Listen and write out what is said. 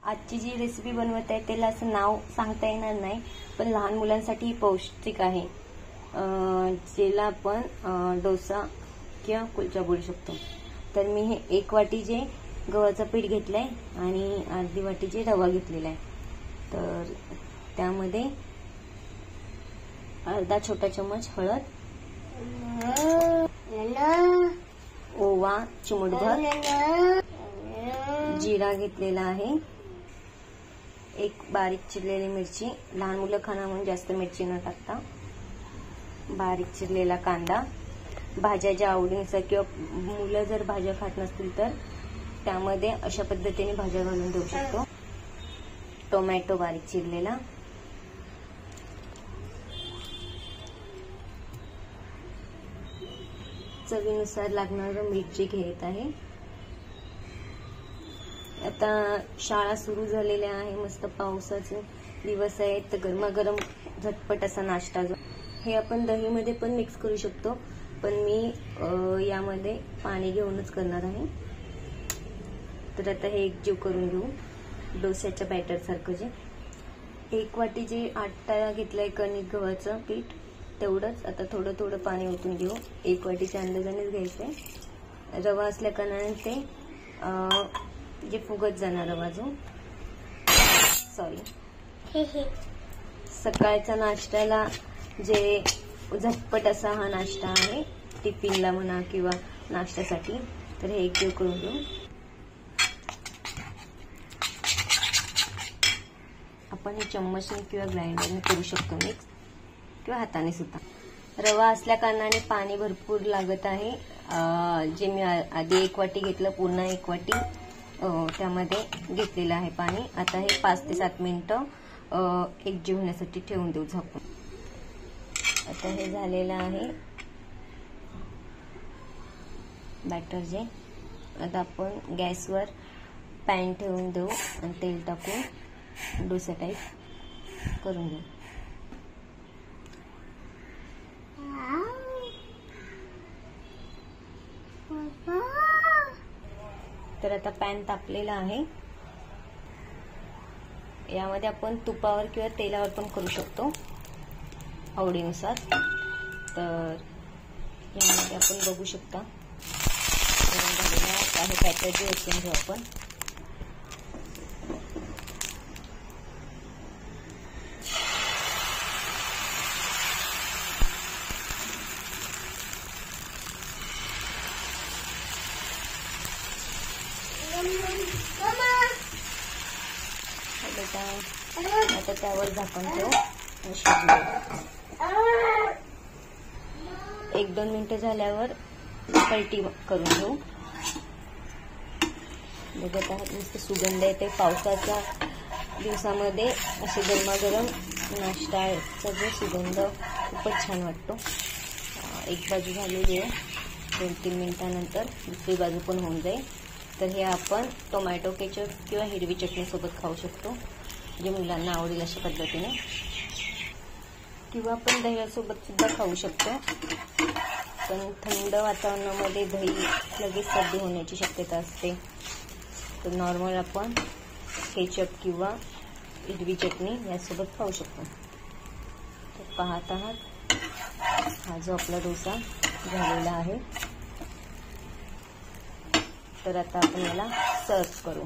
आजची जी रेसिपी बनवत आहे त्याला असं नाव सांगता येणार नाही, पण लहान मुलांसाठी पौष्टिक आहे, ज्याला आपण डोसा किंवा कुलचा बोलू शकतो। तर मी हे 1 वाटी जे गव्हाचं पीठ घेतलंय आणि अर्धी वाटी जे रवा घेतलेला आहे, तर त्यामध्ये अर्धा छोटा चम्मच हळद, ओवा चिमूटभर, जिरा घेतलेला आहे, एक बारीक चिरलेली मिरची, लहान मुलं खाणार म्हणून जास्त मिरची न टाकता, बारीक चिरलेला कांदा, भाज्या ज्या आवडीनुसार किंवा मुलं जर भाज्या खात नसतील तर त्यामध्ये अशा पद्धतीने भाज्या घालून देऊ शकतो, टोमॅटो बारीक चिरलेला, चवीनुसार लागणारं मीठ जे घेत आहे। आता शाळा सुरू झालेल्या आहे, मस्त पावसाचे दिवस आहेत, तर गरमागरम झटपट असा नाश्ता हे आपण दहीमध्ये पण मिक्स करू शकतो, पण मी यामध्ये पाणी घेऊनच करणार आहे। तर आता हे एकजीव करून घेऊ डोस्याच्या बॅटर सारखं। जे 1 वाटी जे आटा घेतलाय कणिक गव्हाचं पीठ तेवढंच आता थोडं थोडं पाणी ओतून घेऊ, 1 वाटीच्या अंदाजानेच घ्यायचंय। रवा असल्या कारणाने ते जे फुगत जाणार रवा जो सकाळच्या नाश्त्याला जे झटपट असा हा नाश्ता आहे, टिफिनला म्हणा किंवा नाश्त्यासाठी। तर हे एकजीव करून घेऊ। आपण हे चम्मचने किंवा ग्राइंडरने करू शकतो मिक्स, किंवा हाताने सुद्धा। रवा असल्या कारणाने पाणी भरपूर लागत आहे, जे मी आधी 1 वाटी घेतलं, पुन्हा 1 वाटी त्यामध्ये घेतलेलं आहे पाणी। आता हे 5 ते 7 मिनिटं एकजीव होण्यासाठी ठेवून देऊ झाकून। आता हे झालेलं आहे बॅटर जे। आता आपण गॅसवर पॅन ठेवून देऊ आणि तेल टाकून डोसा टाईप करून घेऊ। तर आता पॅन तापलेला आहे, यामध्ये आपण तुपावर किंवा तेलावर पण करू शकतो आवडीनुसार। तर यामध्ये आपण बघू शकता गरम झालेला आहे बॅटर जे ओतून घेऊ आपण। आता त्यावर झाकण ठेवू, 1-2 मिनिटं झाल्यावर पलटी करून घेऊ। बघत आहात मस्त सुगंध येते, पावसाच्या दिवसामध्ये असे गरमागरम नाश्त्याचा जो सुगंध खूपच छान वाटतो। एक बाजू झालेली आहे, 2-3 मिनिटांनंतर दुसरी बाजू पण होऊन जाईल। तर हे आपण टोमॅटो केचप किंवा हिरवी चटणी सोबत खाऊ शकतो, जे मुलांना आवडेल अशा पद्धतीने, किंवा आपण दह्यासोबत सुद्धा खाऊ शकतो। पण थंड वातावरणामध्ये दही लगेच सर्दी होण्याची शक्यता असते, तर नॉर्मल आपण केचप किंवा हिरवी चटणी यासोबत खाऊ शकतो। तर पाहत आहात हा जो आपला डोसा झालेला आहे, तर आता आपण याला सर्व करू।